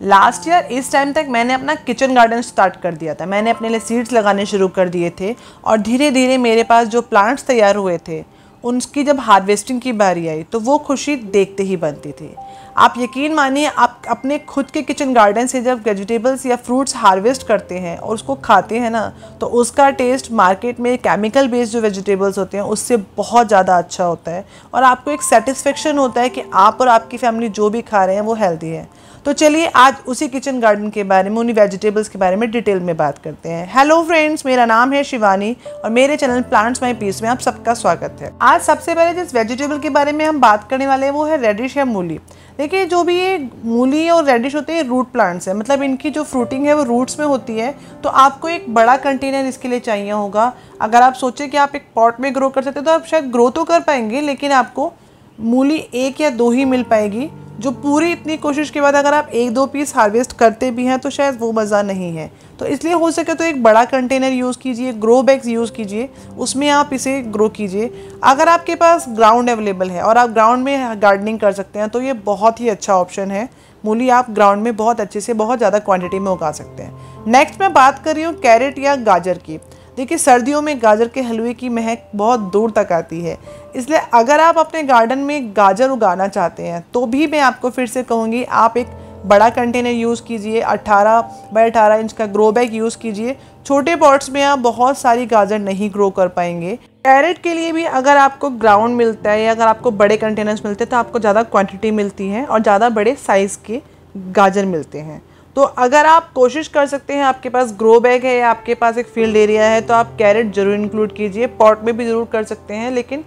Last year इस time तक मैंने अपना किचन गार्डन स्टार्ट कर दिया था। मैंने अपने लिए सीड्स लगाने शुरू कर दिए थे और धीरे धीरे मेरे पास जो प्लांट्स तैयार हुए थे उनकी जब हार्वेस्टिंग की बारी आई तो वो खुशी देखते ही बनती थी। आप यकीन मानिए, आप अपने खुद के किचन गार्डन से जब वेजिटेबल्स या फ्रूट्स हार्वेस्ट करते हैं और उसको खाते हैं ना, तो उसका टेस्ट मार्केट में केमिकल बेस्ड जो वेजिटेबल्स होते हैं उससे बहुत ज़्यादा अच्छा होता है और आपको एक सेटिस्फेक्शन होता है कि आप और आपकी फैमिली जो भी खा रहे हैं वो हेल्दी है। तो चलिए आज उसी किचन गार्डन के बारे में, उन्हीं वेजिटेबल्स के बारे में डिटेल में बात करते हैं। हेलो फ्रेंड्स, मेरा नाम है शिवानी और मेरे चैनल प्लांट्स माय पीस में आप सबका स्वागत है। आज सबसे पहले जिस वेजिटेबल के बारे में हम बात करने वाले हैं वो है रेडिश या मूली। देखिए, जो भी ये मूली और रेडिश होते हैं रूट प्लांट्स हैं, मतलब इनकी जो फ्रूटिंग है वो रूट्स में होती है। तो आपको एक बड़ा कंटेनर इसके लिए चाहिए होगा। अगर आप सोचें कि आप एक पॉट में ग्रो कर सकते हैं तो आप शायद ग्रो तो कर पाएंगे, लेकिन आपको मूली 1 या 2 ही मिल पाएगी। जो पूरी इतनी कोशिश के बाद अगर आप 1-2 पीस हार्वेस्ट करते भी हैं तो शायद वो मज़ा नहीं है। तो इसलिए हो सके तो एक बड़ा कंटेनर यूज़ कीजिए, ग्रो बैग्स यूज़ कीजिए, उसमें आप इसे ग्रो कीजिए। अगर आपके पास ग्राउंड अवेलेबल है और आप ग्राउंड में गार्डनिंग कर सकते हैं तो ये बहुत ही अच्छा ऑप्शन है। मूली आप ग्राउंड में बहुत अच्छे से, बहुत ज़्यादा क्वान्टिटी में उगा सकते हैं। नेक्स्ट मैं बात कर रही हूँ कैरेट या गाजर की। देखिए, सर्दियों में गाजर के हलवे की महक बहुत दूर तक आती है, इसलिए अगर आप अपने गार्डन में गाजर उगाना चाहते हैं तो भी मैं आपको फिर से कहूँगी आप एक बड़ा कंटेनर यूज़ कीजिए। 18 बाय 18 इंच का ग्रो बैग यूज़ कीजिए। छोटे पॉट्स में आप बहुत सारी गाजर नहीं ग्रो कर पाएंगे। कैरेट के लिए भी अगर आपको ग्राउंड मिलता है या अगर आपको बड़े कंटेनर्स मिलते हैं तो आपको ज़्यादा क्वांटिटी मिलती है और ज़्यादा बड़े साइज़ के गाजर मिलते हैं। तो अगर आप कोशिश कर सकते हैं, आपके पास ग्रो बैग है या आपके पास एक फील्ड एरिया है, तो आप कैरेट ज़रूर इंक्लूड कीजिए। पॉट में भी ज़रूर कर सकते हैं, लेकिन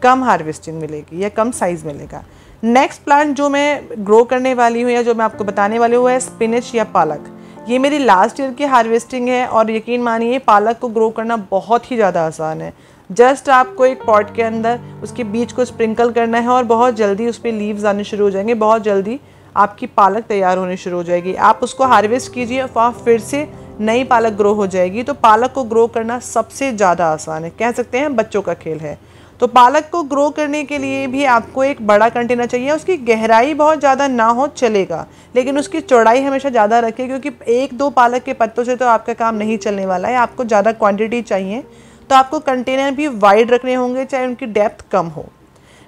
कम हार्वेस्टिंग मिलेगी या कम साइज़ मिलेगा। नेक्स्ट प्लांट जो मैं ग्रो करने वाली हूँ या जो मैं आपको बताने वाली हूँ वो है स्पिनच या पालक। ये मेरी लास्ट ईयर की हार्वेस्टिंग है और यकीन मानिए पालक को ग्रो करना बहुत ही ज़्यादा आसान है। जस्ट आपको एक पॉट के अंदर उसके बीज को स्प्रिंकल करना है और बहुत जल्दी उस पर लीव्स आने शुरू हो जाएंगे। बहुत जल्दी आपकी पालक तैयार होनी शुरू हो जाएगी। आप उसको हार्वेस्ट कीजिए, वहाँ फिर से नई पालक ग्रो हो जाएगी। तो पालक को ग्रो करना सबसे ज़्यादा आसान है, कह सकते हैं बच्चों का खेल है। तो पालक को ग्रो करने के लिए भी आपको एक बड़ा कंटेनर चाहिए। उसकी गहराई बहुत ज़्यादा ना हो चलेगा, लेकिन उसकी चौड़ाई हमेशा ज़्यादा रखें, क्योंकि 1-2 पालक के पत्तों से तो आपका काम नहीं चलने वाला है। आपको ज़्यादा क्वांटिटी चाहिए तो आपको कंटेनर भी वाइड रखने होंगे, चाहे उनकी डेप्थ कम हो।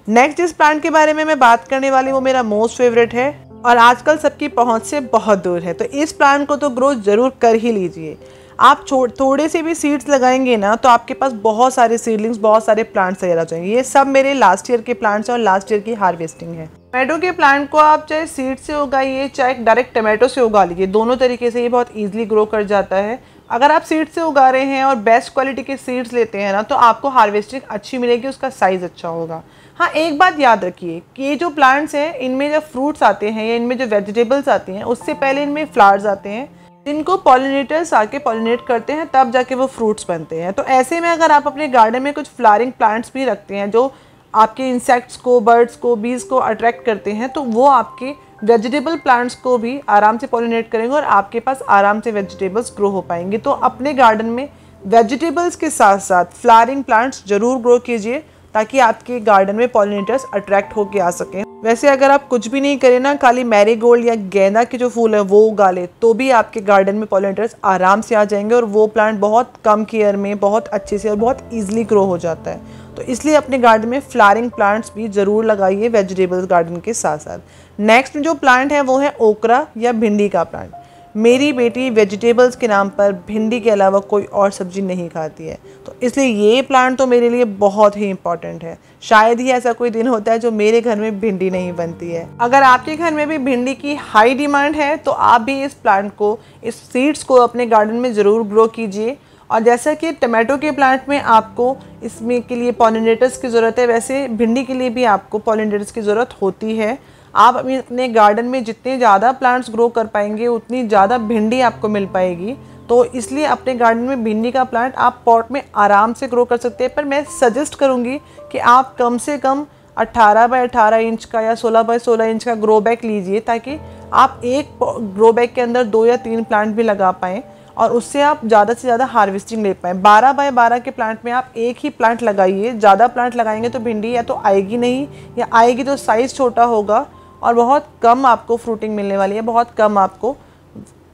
नेक्स्ट जिस प्लांट के बारे में मैं बात करने वाली वो मेरा मोस्ट फेवरेट है और आजकल सबकी पहुंच से बहुत दूर है। तो इस प्लांट को तो ग्रो ज़रूर कर ही लीजिए। आप थोड़े से भी सीड्स लगाएंगे ना तो आपके पास बहुत सारे सीडलिंग्स, बहुत सारे प्लांट्स तैयार हो जाएंगे। ये सब मेरे लास्ट ईयर के प्लांट्स हैं और लास्ट ईयर की हार्वेस्टिंग है। टमाटो के प्लांट को आप चाहे सीड से उगाइए चाहे डायरेक्ट टमाटो से उगा लीजिए, दोनों तरीके से ये बहुत ईजिली ग्रो कर जाता है। अगर आप सीड से उगा रहे हैं और बेस्ट क्वालिटी के सीड्स लेते हैं ना तो आपको हार्वेस्टिंग अच्छी मिलेगी, उसका साइज़ अच्छा होगा। हाँ, एक बात याद रखिए कि ये जो प्लांट्स हैं इनमें जब फ्रूट्स आते हैं या इनमें जो वेजिटेबल्स आती हैं उससे पहले इनमें फ्लावर्स आते हैं जिनको पॉलिनेटर्स आके पॉलिनेट करते हैं, तब जाके वो फ्रूट्स बनते हैं। तो ऐसे में अगर आप अपने गार्डन में कुछ फ्लावरिंग प्लांट्स भी रखते हैं जो आपके इंसेक्ट्स को, बर्ड्स को, बीज को अट्रैक्ट करते हैं, तो वो आपके वेजिटेबल प्लांट्स को भी आराम से पॉलिनेट करेंगे और आपके पास आराम से वेजिटेबल्स ग्रो हो पाएंगे। तो अपने गार्डन में वेजिटेबल्स के साथ साथ फ्लावरिंग प्लांट्स जरूर ग्रो कीजिए ताकि आपके गार्डन में पॉलिनेटर्स अट्रैक्ट होके आ सकें। वैसे अगर आप कुछ भी नहीं करें ना, खाली मैरीगोल्ड या गेंदा के जो फूल है वो उगा ले तो भी आपके गार्डन में पॉलिनेटर्स आराम से आ जाएंगे और वो प्लांट बहुत कम केयर में बहुत अच्छे से और बहुत ईजिली ग्रो हो जाता है। तो इसलिए अपने गार्डन में फ्लावरिंग प्लांट्स भी ज़रूर लगाइए वेजिटेबल्स गार्डन के साथ साथ। नेक्स्ट जो प्लांट है वो है ओकरा या भिंडी का प्लांट। मेरी बेटी वेजिटेबल्स के नाम पर भिंडी के अलावा कोई और सब्जी नहीं खाती है, तो इसलिए ये प्लांट तो मेरे लिए बहुत ही इंपॉर्टेंट है। शायद ही ऐसा कोई दिन होता है जो मेरे घर में भिंडी नहीं बनती है। अगर आपके घर में भी भिंडी की हाई डिमांड है तो आप भी इस प्लांट को, इस सीड्स को अपने गार्डन में ज़रूर ग्रो कीजिए। और जैसा कि टमाटो के प्लांट में आपको इसमें के लिए पॉलिनेटर्स की ज़रूरत है, वैसे भिंडी के लिए भी आपको पॉलिनेटर्स की ज़रूरत होती है। आप अपने गार्डन में जितने ज़्यादा प्लांट्स ग्रो कर पाएंगे उतनी ज़्यादा भिंडी आपको मिल पाएगी। तो इसलिए अपने गार्डन में भिंडी का प्लांट आप पॉट में आराम से ग्रो कर सकते हैं, पर मैं सजेस्ट करूँगी कि आप कम से कम 18 बाय 18 इंच का या 16 बाय 16 इंच का ग्रो बैग लीजिए, ताकि आप एक ग्रो बैग के अंदर 2 या 3 प्लांट भी लगा पाएँ और उससे आप ज़्यादा से ज़्यादा हार्वेस्टिंग ले पाएँ। 12 बाय 12 के प्लांट में आप एक ही प्लांट लगाइए। ज़्यादा प्लांट लगाएंगे तो भिंडी या तो आएगी नहीं, या आएगी तो साइज़ छोटा होगा और बहुत कम आपको फ्रूटिंग मिलने वाली है, बहुत कम आपको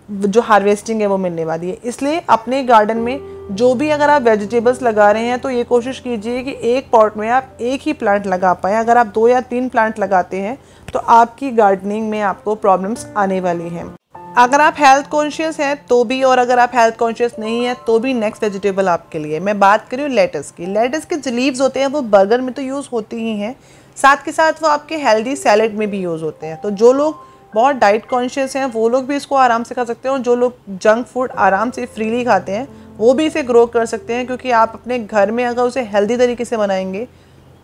जो हार्वेस्टिंग है वो मिलने वाली है। इसलिए अपने गार्डन में जो भी अगर आप वेजिटेबल्स लगा रहे हैं तो ये कोशिश कीजिए कि एक पॉट में आप एक ही प्लांट लगा पाएँ। अगर आप 2 या 3 प्लांट लगाते हैं तो आपकी गार्डनिंग में आपको प्रॉब्लम्स आने वाली हैं। अगर आप हेल्थ कॉन्शियस हैं तो भी, और अगर आप हेल्थ कॉन्शियस नहीं है तो भी नेक्स्ट वेजिटेबल आपके लिए मैं बात करी हूँ लेटस की। लेटस के जो लीव्स होते हैं वो बर्गर में तो यूज़ होती ही हैं, साथ के साथ वो आपके हेल्दी सैलेड में भी यूज़ होते हैं। तो जो लोग बहुत डाइट कॉन्शियस हैं वो लोग भी इसको आराम से खा सकते हैं, और जो लोग जंक फूड आराम से फ्रीली खाते हैं वो भी इसे ग्रो कर सकते हैं, क्योंकि आप अपने घर में अगर उसे हेल्दी तरीके से बनाएंगे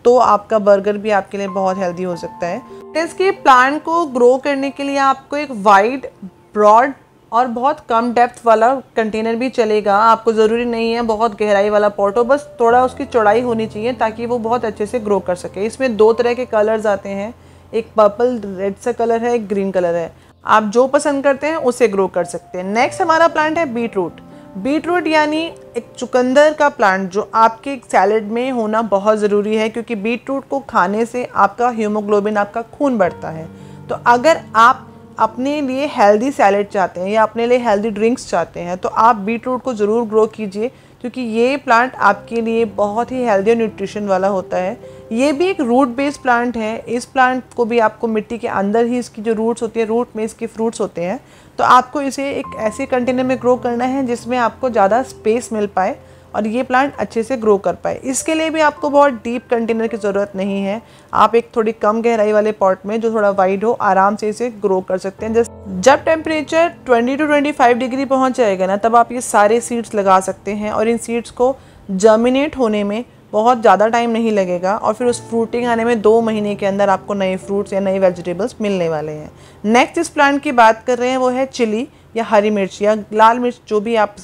तो आपका बर्गर भी आपके लिए बहुत हेल्दी हो सकता है। इसके प्लांट को ग्रो करने के लिए आपको एक वाइड, ब्रॉड और बहुत कम डेप्थ वाला कंटेनर भी चलेगा। आपको ज़रूरी नहीं है बहुत गहराई वाला पॉट हो, बस थोड़ा उसकी चौड़ाई होनी चाहिए ताकि वो बहुत अच्छे से ग्रो कर सके। इसमें 2 तरह के कलर्स आते हैं, एक पर्पल रेड सा कलर है, एक ग्रीन कलर है। आप जो पसंद करते हैं उसे ग्रो कर सकते हैं। नेक्स्ट हमारा प्लांट है बीट रूट। बीट रूट यानी एक चुकंदर का प्लांट जो आपके सैलेड में होना बहुत ज़रूरी है, क्योंकि बीट रूट को खाने से आपका हीमोग्लोबिन, आपका खून बढ़ता है। तो अगर आप अपने लिए हेल्दी सैलेड चाहते हैं या अपने लिए हेल्दी ड्रिंक्स चाहते हैं तो आप बीट रूट को ज़रूर ग्रो कीजिए, क्योंकि ये प्लांट आपके लिए बहुत ही हेल्दी और न्यूट्रिशन वाला होता है। ये भी एक रूट बेस्ड प्लांट है। इस प्लांट को भी आपको मिट्टी के अंदर ही इसकी जो रूट्स होती है, रूट में इसके फ्रूट्स होते हैं। तो आपको इसे एक ऐसे कंटेनर में ग्रो करना है जिसमें आपको ज़्यादा स्पेस मिल पाए और ये प्लांट अच्छे से ग्रो कर पाए। इसके लिए भी आपको बहुत डीप कंटेनर की ज़रूरत नहीं है। आप एक थोड़ी कम गहराई वाले पॉट में जो थोड़ा वाइड हो आराम से इसे ग्रो कर सकते हैं। जब टेम्परेचर 20 to 25 डिग्री पहुंच जाएगा ना, तब आप ये सारे सीड्स लगा सकते हैं, और इन सीड्स को जर्मिनेट होने में बहुत ज़्यादा टाइम नहीं लगेगा, और फिर उस फ्रूटिंग आने में 2 महीने के अंदर आपको नए फ्रूट्स या नए वेजिटेबल्स मिलने वाले हैं। नेक्स्ट इस प्लांट की बात कर रहे हैं वो है चिली या हरी मिर्च या लाल मिर्च, जो भी आप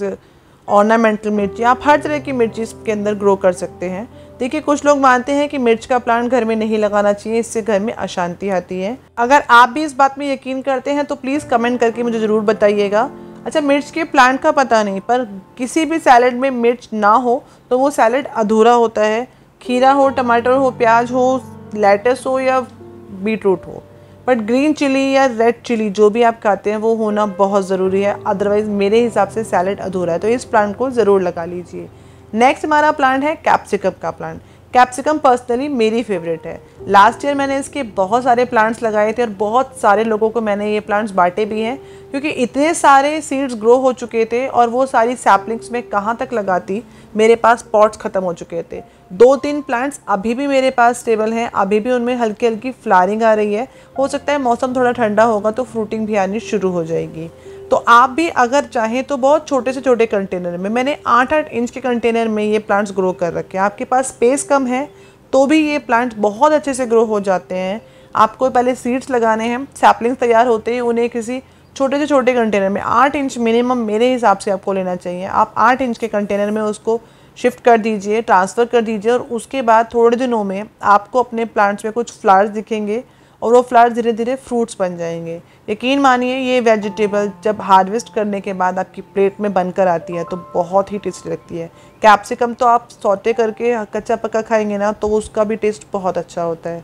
ऑर्नामेंटल मिर्ची, आप हर तरह की मिर्ची इसके अंदर ग्रो कर सकते हैं। देखिए, कुछ लोग मानते हैं कि मिर्च का प्लांट घर में नहीं लगाना चाहिए, इससे घर में अशांति आती है। अगर आप भी इस बात में यकीन करते हैं तो प्लीज़ कमेंट करके मुझे ज़रूर बताइएगा। अच्छा, मिर्च के प्लांट का पता नहीं, पर किसी भी सैलेड में मिर्च ना हो तो वो सैलेड अधूरा होता है। खीरा हो, टमाटर हो, प्याज हो, लेटस हो या बीट रूट हो, बट ग्रीन चिली या रेड चिली जो भी आप खाते हैं वो होना बहुत ज़रूरी है, अदरवाइज़ मेरे हिसाब से सैलेड अधूरा है। तो इस प्लांट को ज़रूर लगा लीजिए। नेक्स्ट हमारा प्लांट है कैप्सिकम का प्लांट। कैप्सिकम पर्सनली मेरी फेवरेट है। लास्ट ईयर मैंने इसके बहुत सारे प्लांट्स लगाए थे और बहुत सारे लोगों को मैंने ये प्लांट्स बांटे भी हैं, क्योंकि इतने सारे सीड्स ग्रो हो चुके थे और वो सारी सैपलिंग्स में कहाँ तक लगाती, मेरे पास पॉट्स ख़त्म हो चुके थे। 2-3 प्लांट्स अभी भी मेरे पास स्टेबल हैं, अभी भी उनमें हल्की हल्की फ्लावरिंग आ रही है। हो सकता है मौसम थोड़ा ठंडा होगा तो फ्रूटिंग भी आनी शुरू हो जाएगी। तो आप भी अगर चाहें तो बहुत छोटे से छोटे कंटेनर में, मैंने 8-8 इंच के कंटेनर में ये प्लांट्स ग्रो कर रखे हैं। आपके पास स्पेस कम है तो भी ये प्लांट्स बहुत अच्छे से ग्रो हो जाते हैं। आपको पहले सीड्स लगाने हैं, सैपलिंग्स तैयार होते हैं, उन्हें किसी छोटे से छोटे कंटेनर में 8 इंच मिनिमम मेरे हिसाब से आपको लेना चाहिए। आप 8 इंच के कंटेनर में उसको शिफ्ट कर दीजिए, ट्रांसफ़र कर दीजिए, और उसके बाद थोड़े दिनों में आपको अपने प्लांट्स में कुछ फ्लावर्स दिखेंगे और वो फ्लावर्स धीरे धीरे फ्रूट्स बन जाएंगे। यकीन मानिए, ये वेजिटेबल जब हार्वेस्ट करने के बाद आपकी प्लेट में बनकर आती है तो बहुत ही टेस्टी लगती है। कैप्सिकम तो आप सौते करके कच्चा पक्का खाएंगे ना तो उसका भी टेस्ट बहुत अच्छा होता है।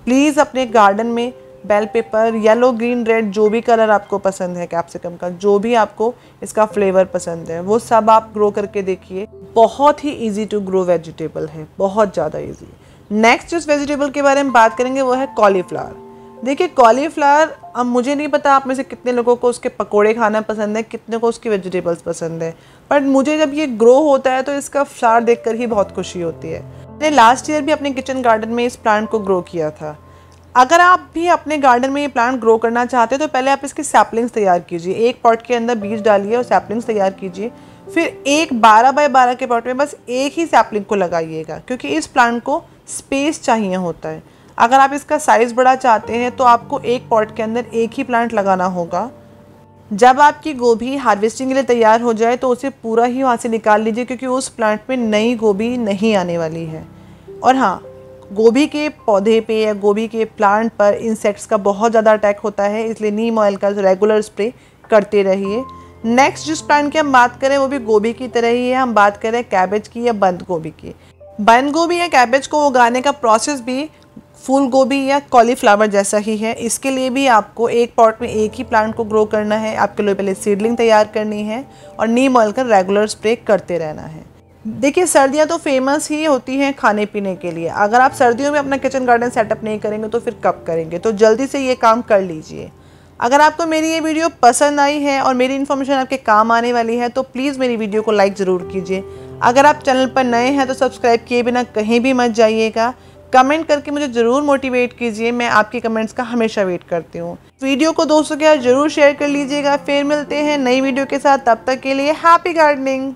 प्लीज़ अपने गार्डन में bell pepper, yellow, green, red, जो भी कलर आपको पसंद है कैप्सिकम का, जो भी आपको इसका फ्लेवर पसंद है, वो सब आप ग्रो करके देखिए। बहुत ही ईजी टू ग्रो वेजिटेबल है, बहुत ज़्यादा ईजी। नेक्स्ट जिस वेजिटेबल के बारे में बात करेंगे वो है कॉलीफ्लावर। देखिए, कॉलीफ्लावर, अब मुझे नहीं पता आप में से कितने लोगों को उसके पकोड़े खाना पसंद है, कितने को उसकी वेजिटेबल्स पसंद है, बट मुझे जब ये ग्रो होता है तो इसका फ्लावर देखकर ही बहुत खुशी होती है। मैंने लास्ट ईयर भी अपने किचन गार्डन में इस प्लांट को ग्रो किया था। अगर आप भी अपने गार्डन में ये प्लांट ग्रो करना चाहते हैं तो पहले आप इसकी सैपलिंग्स तैयार कीजिए। एक पॉट के अंदर बीज डालिए और सैपलिंग्स तैयार कीजिए। फिर एक 12 बाय 12 के पॉट में बस एक ही सैपलिंग को लगाइएगा, क्योंकि इस प्लांट को स्पेस चाहिए होता है। अगर आप इसका साइज़ बड़ा चाहते हैं तो आपको एक पॉट के अंदर एक ही प्लांट लगाना होगा। जब आपकी गोभी हार्वेस्टिंग के लिए तैयार हो जाए तो उसे पूरा ही वहाँ से निकाल लीजिए, क्योंकि उस प्लांट में नई गोभी नहीं आने वाली है। और हाँ, गोभी के पौधे पे या गोभी के प्लांट पर इंसेक्ट्स का बहुत ज़्यादा अटैक होता है, इसलिए नीम ऑयल का रेगुलर स्प्रे करते रहिए। नेक्स्ट जिस प्लांट की हम बात करें वो भी गोभी की तरह ही है। हम बात करें कैबेज की या बंद गोभी की। बंद गोभी या कैबेज को उगाने का प्रोसेस भी फूल गोभी या कॉलीफ्लावर जैसा ही है। इसके लिए भी आपको एक पॉट में एक ही प्लांट को ग्रो करना है। आपके लिए पहले सीडलिंग तैयार करनी है और नीम ऑयल का रेगुलर स्प्रे करते रहना है। देखिए सर्दियाँ तो फेमस ही होती हैं खाने पीने के लिए। अगर आप सर्दियों में अपना किचन गार्डन सेटअप नहीं करेंगे तो फिर कब करेंगे, तो जल्दी से ये काम कर लीजिए। अगर आपको मेरी ये वीडियो पसंद आई है और मेरी इन्फॉर्मेशन आपके काम आने वाली है तो प्लीज़ मेरी वीडियो को लाइक ज़रूर कीजिए। अगर आप चैनल पर नए हैं तो सब्सक्राइब किए बिना कहीं भी मत जाइएगा। कमेंट करके मुझे ज़रूर मोटिवेट कीजिए, मैं आपके कमेंट्स का हमेशा वेट करती हूँ। वीडियो को दोस्तों के साथ ज़रूर शेयर कर लीजिएगा। फिर मिलते हैं नई वीडियो के साथ, तब तक के लिए हैप्पी गार्डनिंग।